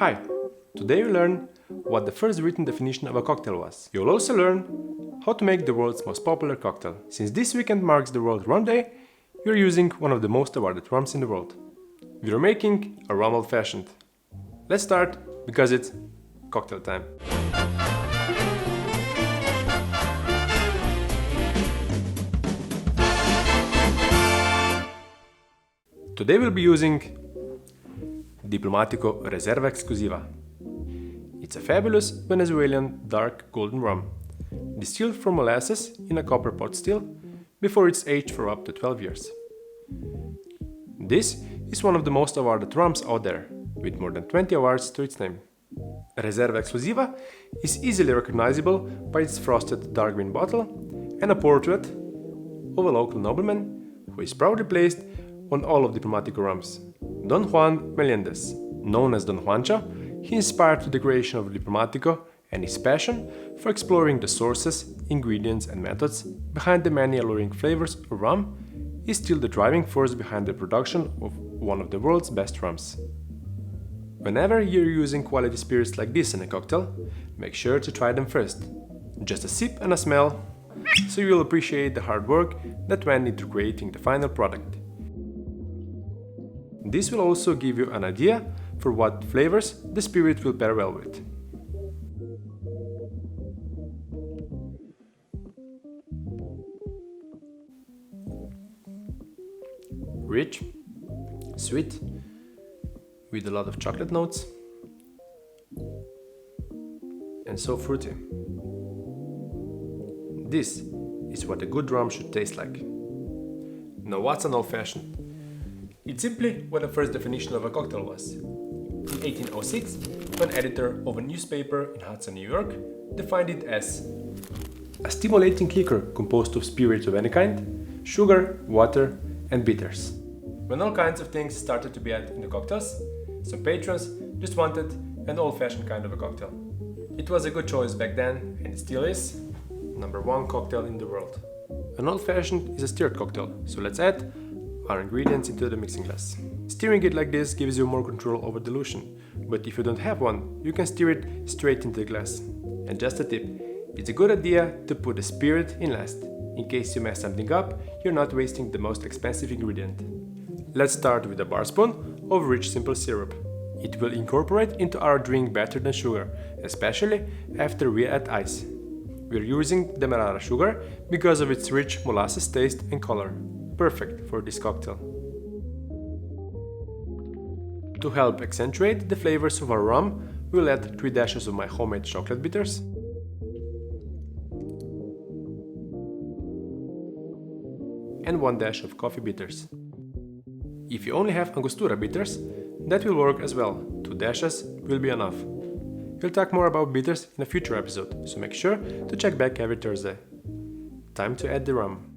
Hi! Today we learn what the first written definition of a cocktail was. You'll also learn how to make the world's most popular cocktail. Since this weekend marks the World Rum Day, we're using one of the most awarded rums in the world. We're making a Rum Old Fashioned. Let's start because it's cocktail time. Today we'll be using Diplomatico Reserva Exclusiva. It's a fabulous Venezuelan dark golden rum, distilled from molasses in a copper pot still before it's aged for up to 12 years. This is one of the most awarded rums out there, with more than 20 awards to its name. Reserva Exclusiva is easily recognizable by its frosted dark green bottle and a portrait of a local nobleman who is proudly placed on all of Diplomatico rums. Don Juan Melendez, known as Don Juancho, he inspired the creation of Diplomatico, and his passion for exploring the sources, ingredients and methods behind the many alluring flavors of rum is still the driving force behind the production of one of the world's best rums. Whenever you're using quality spirits like this in a cocktail, make sure to try them first. Just a sip and a smell, so you'll appreciate the hard work that went into creating the final product. This will also give you an idea for what flavors the spirit will pair well with. Rich, sweet, with a lot of chocolate notes, and so fruity. This is what a good rum should taste like. Now, what's an old-fashioned? It's simply what the first definition of a cocktail was. In 1806, an editor of a newspaper in Hudson, New York, defined it as a stimulating liquor composed of spirits of any kind, sugar, water, and bitters. When all kinds of things started to be added into cocktails, some patrons just wanted an old-fashioned kind of a cocktail. It was a good choice back then, and it still is #1 cocktail in the world. An old-fashioned is a stirred cocktail, so let's add our ingredients into the mixing glass. Stirring it like this gives you more control over dilution, but if you don't have one, you can stir it straight into the glass. And just a tip, it's a good idea to put the spirit in last. In case you mess something up, you're not wasting the most expensive ingredient. Let's start with a bar spoon of rich simple syrup. It will incorporate into our drink better than sugar, especially after we add ice. We're using demerara sugar because of its rich molasses taste and color. Perfect for this cocktail. To help accentuate the flavors of our rum, we'll add 3 dashes of my homemade chocolate bitters, and 1 dash of coffee bitters. If you only have Angostura bitters, that will work as well. 2 dashes will be enough. We'll talk more about bitters in a future episode, so make sure to check back every Thursday. Time to add the rum.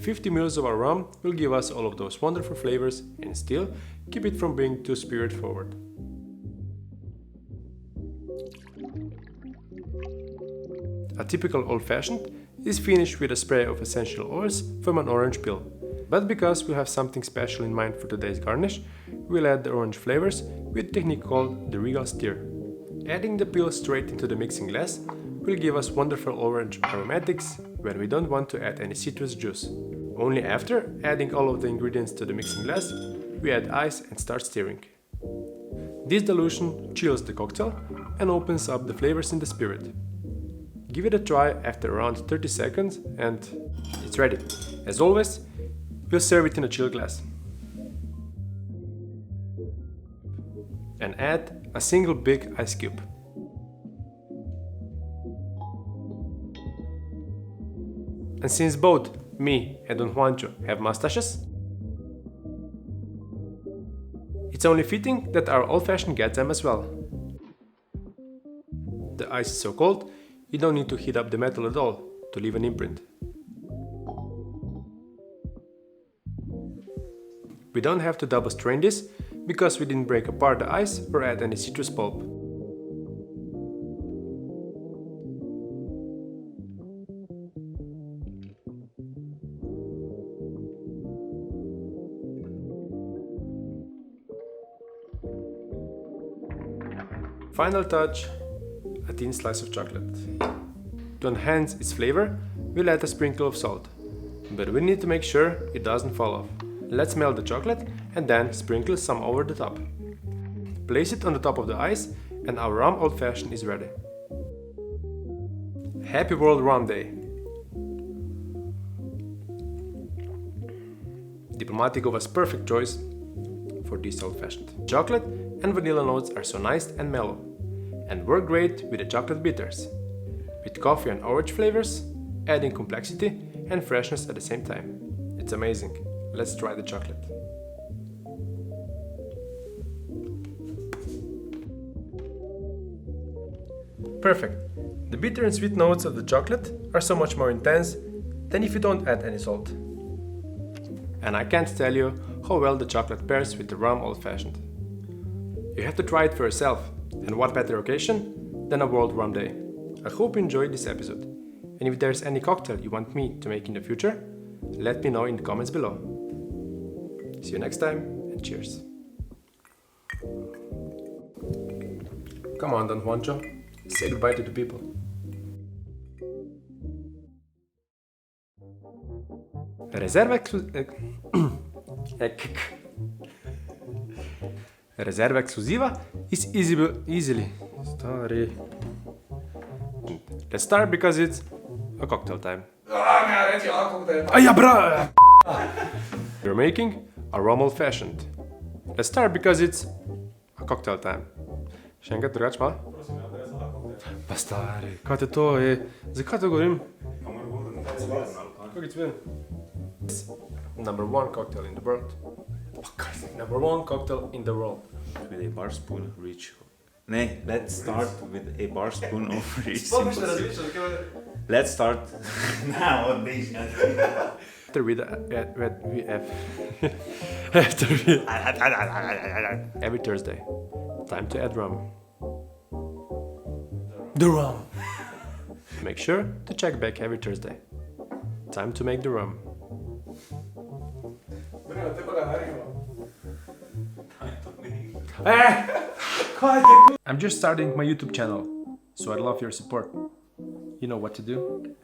50 ml of our rum will give us all of those wonderful flavors and still keep it from being too spirit forward. A typical old-fashioned is finished with a spray of essential oils from an orange peel. But because we have something special in mind for today's garnish, we'll add the orange flavors with a technique called the Regal stir. Adding the peel straight into the mixing glass will give us wonderful orange aromatics when we don't want to add any citrus juice. Only after adding all of the ingredients to the mixing glass, we add ice and start stirring. This dilution chills the cocktail and opens up the flavors in the spirit. Give it a try after around 30 seconds and it's ready. As always, we'll serve it in a chill glass. And add a single big ice cube. And since both me and Don Juancho have mustaches, it's only fitting that our old-fashioned gets them as well. The ice is so cold, you don't need to heat up the metal at all to leave an imprint. We don't have to double strain this because we didn't break apart the ice or add any citrus pulp. Final touch, a thin slice of chocolate. To enhance its flavor, we'll add a sprinkle of salt, but we need to make sure it doesn't fall off. Let's melt the chocolate and then sprinkle some over the top. Place it on the top of the ice and our Rum Old Fashioned is ready. Happy World Rum Day! Diplomatico was perfect choice for this old fashioned. Chocolate and vanilla notes are so nice and mellow, and work great with the chocolate bitters, with coffee and orange flavors, adding complexity and freshness at the same time. It's amazing. Let's try the chocolate. Perfect. The bitter and sweet notes of the chocolate are so much more intense than if you don't add any salt. And I can't tell you how well the chocolate pairs with the Rum Old Fashioned. You have to try it for yourself, and what better occasion than a World Rum Day. I hope you enjoyed this episode, and if there's any cocktail you want me to make in the future, let me know in the comments below. See you next time, and cheers. Come on, Don Juancho, say goodbye to the people. Reserva Reserva Exclusiva is easily. Sorry. Let's start because it's a cocktail time. We're making a Rum Old Fashioned. Let's start because it's a cocktail time. Še enkrat drugače malo? Pa stari, kaj te to je? Zakaj to govorim? Kako je number one cocktail in the world. Number one cocktail in the world. With a bar spoon of each. Nee, let's start with a bar spoon of each. Let's start now. After we have every Thursday, time to add rum. The rum. Make sure to check back every Thursday. Time to make the rum. I'm just starting my YouTube channel, so I'd love your support. You know what to do.